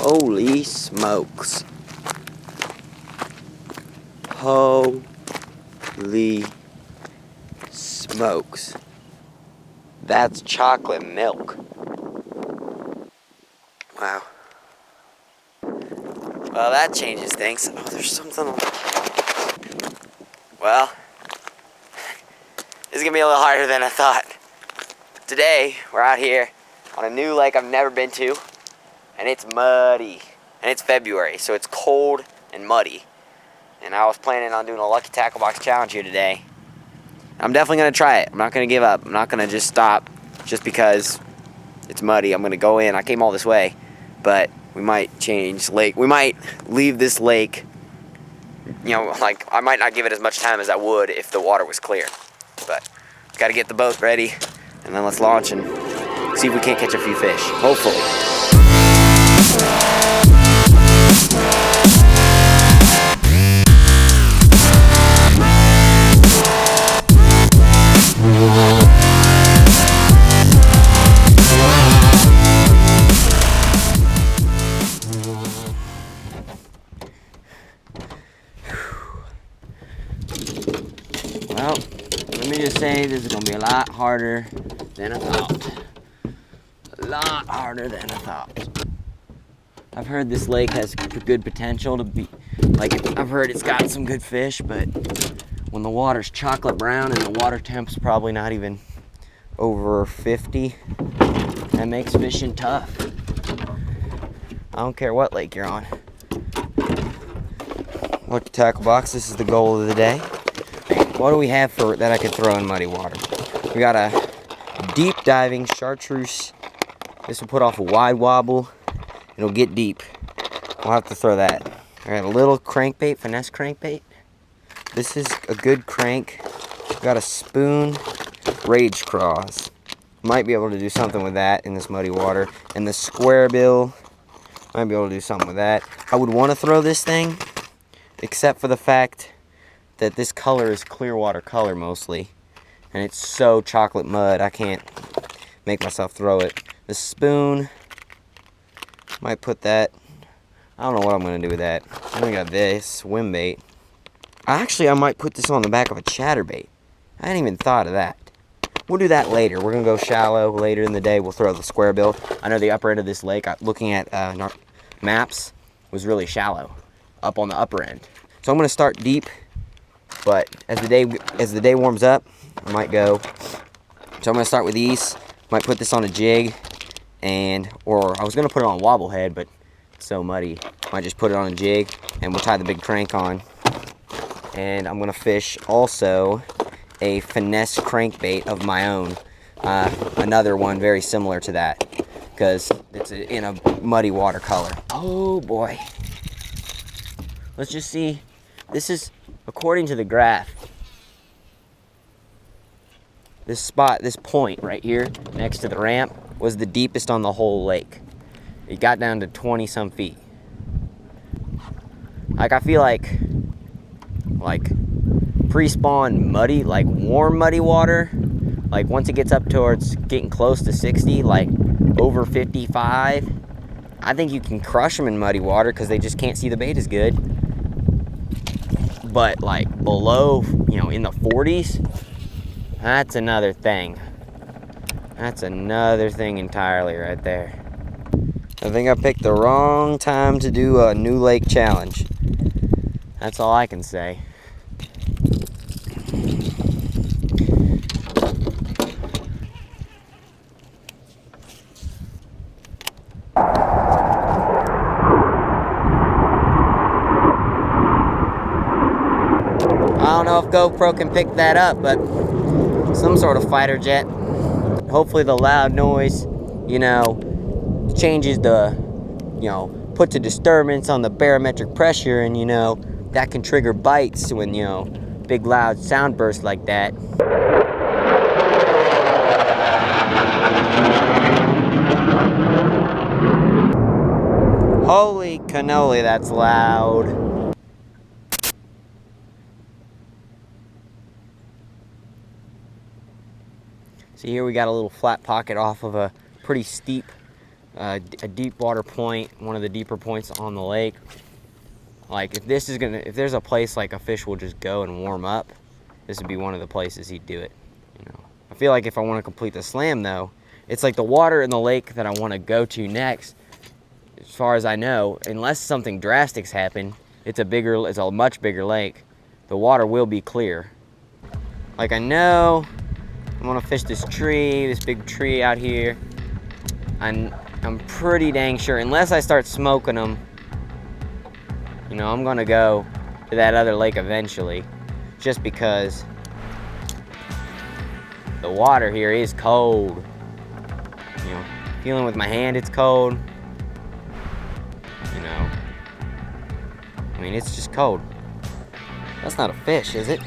Holy smokes. Holy smokes. That's chocolate milk. Wow. Well, that changes things. Oh, there's something. Well, this is gonna be a little harder than I thought. Today, we're out here on a new lake I've never been to, and it's muddy. And it's February, so it's cold and muddy. And I was planning on doing a Lucky Tackle Box challenge here today. I'm definitely gonna try it. I'm not gonna give up. I'm not gonna just stop just because it's muddy. I'm gonna go in. I came all this way, but we might change lake. We might leave this lake, you know, like I might not give it as much time as I would if the water was clear. But gotta get the boat ready, and then let's launch and see if we can't catch a few fish. Hopefully. Well, let me just say this is going to be a lot harder than I thought. A lot harder than I thought. I've heard this lake has good potential to be, like, I've heard it's got some good fish, but when the water's chocolate brown and the water temp's probably not even over 50, that makes fishing tough. I don't care what lake you're on. Lucky Tackle Box, this is the goal of the day. What do we have for that I could throw in muddy water? We got a deep diving chartreuse. This will put off a wide wobble. It'll get deep. We'll have to throw that. I got a little crankbait, finesse crankbait. This is a good crank. Got a spoon, rage craws. Might be able to do something with that in this muddy water. And the square bill, might be able to do something with that. I would want to throw this thing, except for the fact that this color is clear water color mostly, and it's so chocolate mud I can't make myself throw it. The spoon, might put that, I don't know what I'm going to do with that. Then we got this swim bait. I might put this on the back of a chatterbait. I hadn't even thought of that. We'll do that later. We're going to go shallow later in the day. We'll throw the square bill. I know the upper end of this lake, looking at maps, was really shallow up on the upper end. So I'm going to start deep. But as the day warms up, I might go. So I'm gonna start with these. Might put this on a jig, or I was gonna put it on a wobble head, but it's so muddy. Might just put it on a jig, and we'll tie the big crank on. And I'm gonna fish also a finesse crankbait of my own, another one very similar to that, because it's in a muddy watercolor. Oh boy! Let's just see. This is, according to the graph, this spot, this point right here next to the ramp was the deepest on the whole lake. It got down to 20 some feet. Like, I feel like pre-spawn muddy, like warm muddy water, like once it gets up towards getting close to 60, like over 55, I think you can crush them in muddy water because they just can't see the bait as good. But like below, you know, in the 40s, that's another thing. That's another thing entirely right there. I think I picked the wrong time to do a new lake challenge. That's all I can say. I don't know if GoPro can pick that up, but some sort of fighter jet. Hopefully the loud noise, you know, changes the, you know, puts a disturbance on the barometric pressure, and, you know, that can trigger bites when, you know, big loud sound bursts like that. Holy cannoli, that's loud. See, here we got a little flat pocket off of a pretty steep a deep water point, one of the deeper points on the lake. Like if there's a place like a fish will just go and warm up, this would be one of the places he'd do it. You know, I feel like if I want to complete the slam though, it's like the water in the lake that I want to go to next. As far as I know, unless something drastic's happened, it's a much bigger lake. The water will be clear. Like I know I want to fish this big tree out here. I'm pretty dang sure, unless I start smoking them, you know, I'm gonna go to that other lake eventually, just because the water here is cold. You know, feeling with my hand, it's cold. You know, I mean, it's just cold. That's not a fish, is it?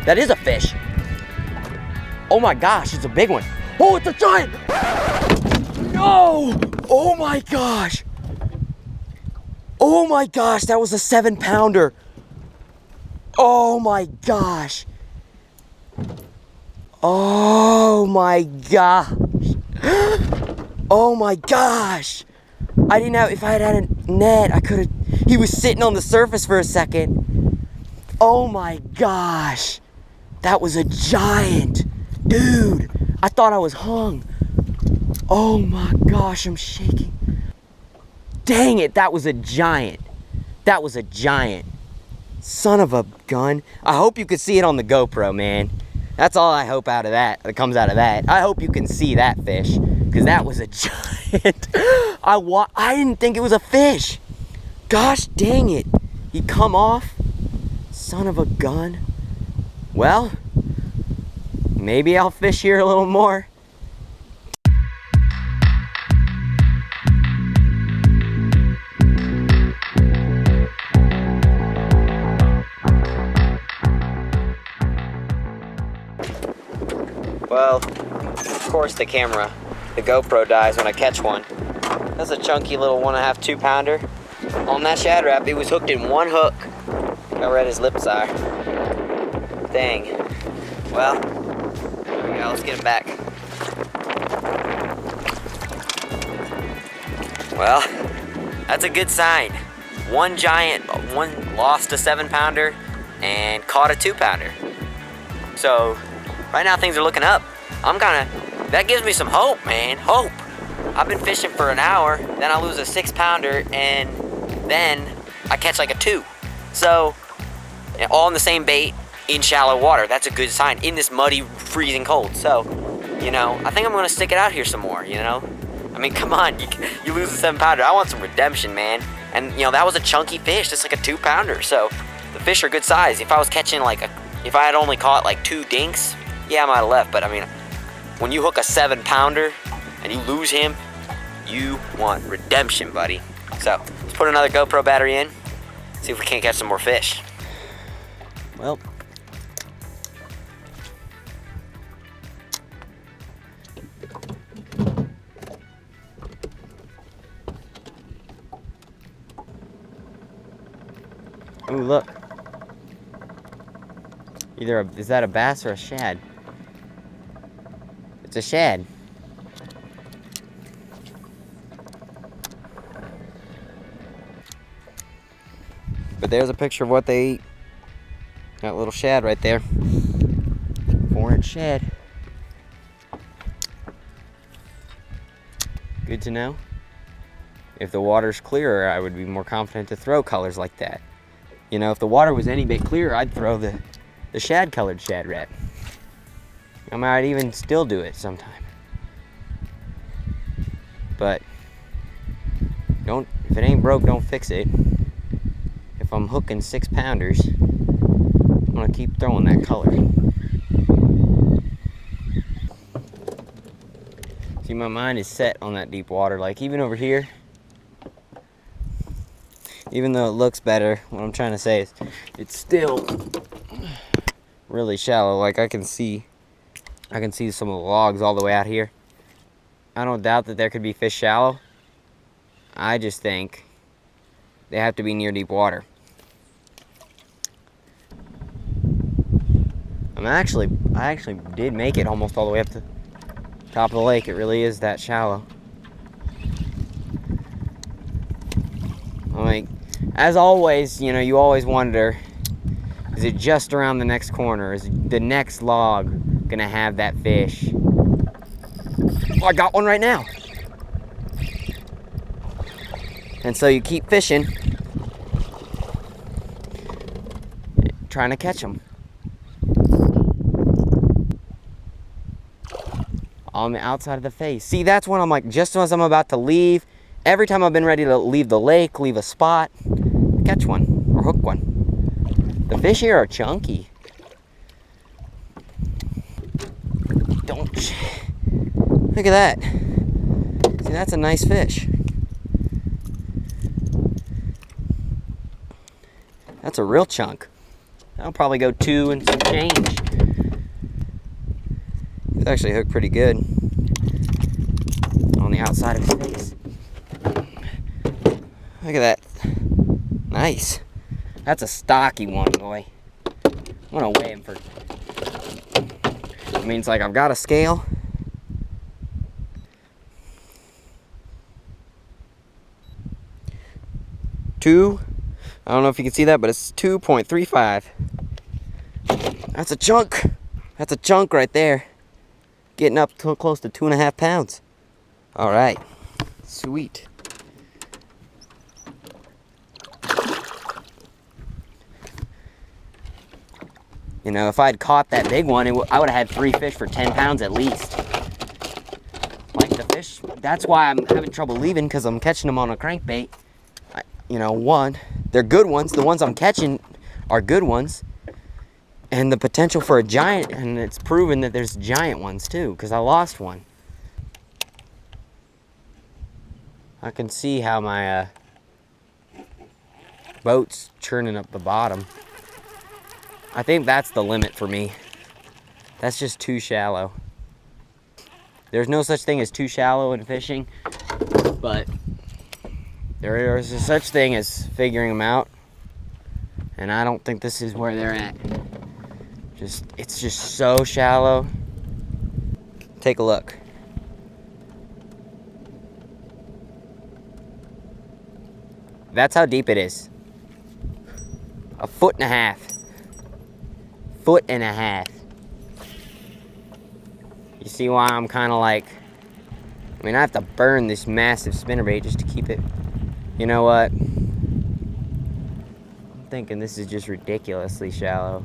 That is a fish. Oh my gosh, it's a big one. Oh, it's a giant! No! Oh my gosh! Oh my gosh, that was a 7-pounder. Oh my gosh. Oh my gosh. Oh my gosh. I didn't have, if I had had a net, I could have, he was sitting on the surface for a second. Oh my gosh. That was a giant. Dude, I thought I was hung. Oh my gosh, I'm shaking. Dang it, that was a giant. That was a giant. Son of a gun. I hope you could see it on the GoPro, man. That's all I hope out of that comes out of that. I hope you can see that fish, because that was a giant. I didn't think it was a fish. Gosh dang it. He come off. Son of a gun. Well, maybe I'll fish here a little more. Well, of course the GoPro dies when I catch one. That's a chunky little 1.5, 2-pounder. On that Shad Rap, it was hooked in one hook. I read his lips are. Dang. Well, there we go, let's get him back. Well, that's a good sign. One lost a 7-pounder and caught a 2-pounder. So, right now things are looking up. That gives me some hope, man, hope. I've been fishing for an hour, then I lose a 6-pounder, and then I catch like a 2. So, all in the same bait, in shallow water. That's a good sign, in this muddy, freezing cold. So, you know, I think I'm gonna stick it out here some more, you know? I mean, come on, you lose a 7-pounder. I want some redemption, man. And, you know, that was a chunky fish, that's like a 2-pounder. So, the fish are good size. If I was catching if I had only caught like 2 dinks, yeah, I might have left, but I mean, when you hook a 7-pounder and you lose him, you want redemption, buddy. So, let's put another GoPro battery in, see if we can't catch some more fish. Well. Ooh, look. Is that a bass or a shad? It's a shad. But there's a picture of what they eat. That little shad right there. 4-inch shad. Good to know. If the water's clearer, I would be more confident to throw colors like that. You know, if the water was any bit clearer, I'd throw the shad-colored Shad Rap. I might even still do it sometime. But if it ain't broke, don't fix it. If I'm hooking 6-pounders, I'm gonna keep throwing that color. See, my mind is set on that deep water. Like, even over here, even though it looks better, what I'm trying to say is it's still really shallow. Like, I can see some of the logs all the way out here. I don't doubt that there could be fish shallow. I just think they have to be near deep water. I actually did make it almost all the way up to Top of the lake, it really is that shallow. Like, as always, you know, you always wonder, is it just around the next corner? Is the next log gonna have that fish? Oh, I got one right now. And so you keep fishing, trying to catch them. On the outside of the face. See, that's when I'm like, just as I'm about to leave, every time I've been ready to leave the lake, leave a spot, catch one or hook one. The fish here are chunky. Don't. Look at that. See, that's a nice fish. That's a real chunk. That'll probably go 2 and some change. He's actually hooked pretty good on the outside of his face. Look at that. Nice. That's a stocky one, boy. I'm gonna weigh him for. It means like I've got a scale. I don't know if you can see that, but it's 2.35. That's a chunk. That's a chunk right there. Getting up to close to 2.5 pounds. All right, sweet. You know, if I'd caught that big one, I would have had 3 fish for 10 pounds at least. Like the fish, that's why I'm having trouble leaving, because I'm catching them on a crankbait. You know, they're good ones. The ones I'm catching are good ones. And the potential for a giant, and it's proven that there's giant ones too, because I lost one. I can see how my boat's churning up the bottom. I think that's the limit for me. That's just too shallow. There's no such thing as too shallow in fishing, but there is a such thing as figuring them out, and I don't think this is where they're at. It's just so shallow. Take a look. That's how deep it is. 1.5 foot. 1.5 feet. You see why I'm kind of like, I mean, I have to burn this massive spinnerbait just to keep it. You know what? I'm thinking this is just ridiculously shallow.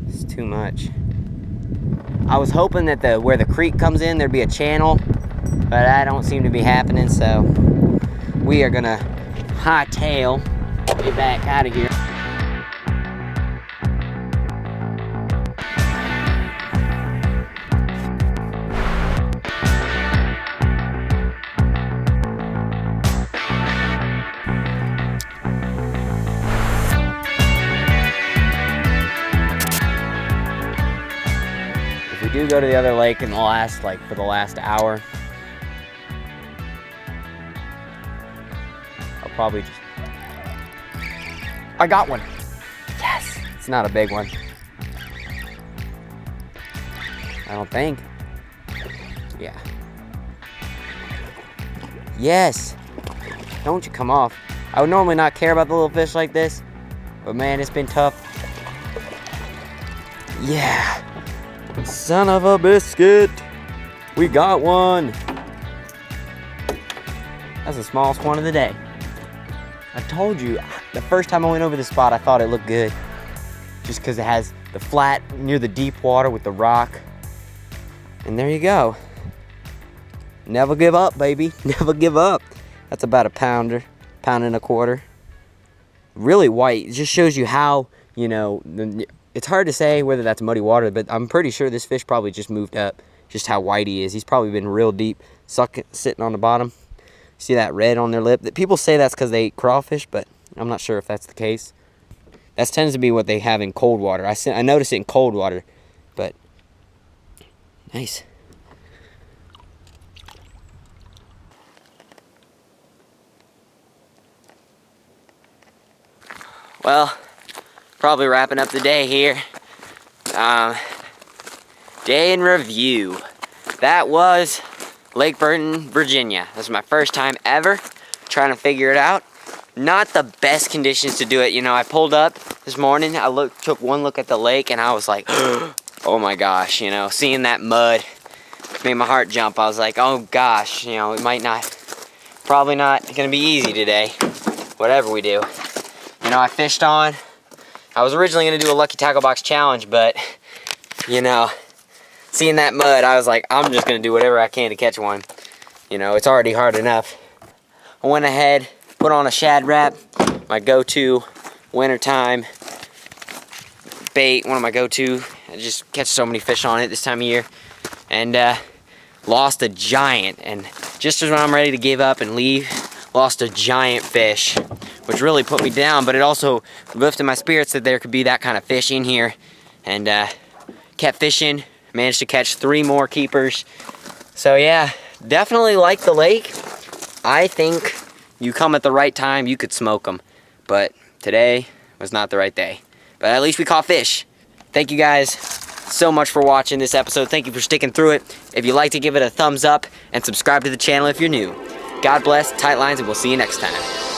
It's too much. I was hoping that where the creek comes in, there'd be a channel, but that don't seem to be happening, so we are gonna hightail way back out of here. If we do go to the other lake in the last, for the last hour, I'll probably just, I got one. Yes. It's not a big one. I don't think. Yeah. Yes. Don't you come off. I would normally not care about the little fish like this, but man, it's been tough. Yeah. Son of a biscuit. We got one. That's the smallest one of the day. I told you, the first time I went over the spot, I thought it looked good. Just because it has the flat near the deep water with the rock. And there you go. Never give up, baby. Never give up. That's about a pounder, 1.25 pounds. Really white. It just shows you how, you know, it's hard to say whether that's muddy water, but I'm pretty sure this fish probably just moved up. Just how white he is. He's probably been real deep, sitting on the bottom. See that red on their lip? People say that's because they eat crawfish, but I'm not sure if that's the case. That tends to be what they have in cold water. I notice it in cold water, but nice. Well, probably wrapping up the day here. Day in review. That was Lake Burton, Virginia. This was my first time ever trying to figure it out. Not the best conditions to do it. You know, I pulled up this morning, took one look at the lake, and I was like, oh my gosh, you know, seeing that mud made my heart jump. I was like, oh gosh, you know, probably not gonna be easy today, whatever we do. You know, I was originally gonna do a Lucky Tackle Box challenge, but, you know, seeing that mud, I was like, I'm just gonna do whatever I can to catch one. You know, it's already hard enough. I went ahead, put on a Shad Rap, my go-to wintertime bait, one of my go-to. I just catch so many fish on it this time of year. And lost a giant, and just as when I'm ready to give up and leave, lost a giant fish, which really put me down, but it also lifted my spirits that there could be that kind of fish in here. And kept fishing, managed to catch 3 more keepers. So yeah, definitely like the lake. I think you come at the right time, you could smoke them. But today was not the right day. But at least we caught fish. Thank you guys so much for watching this episode. Thank you for sticking through it. If you like to, give it a thumbs up and subscribe to the channel if you're new. God bless, tight lines, and we'll see you next time.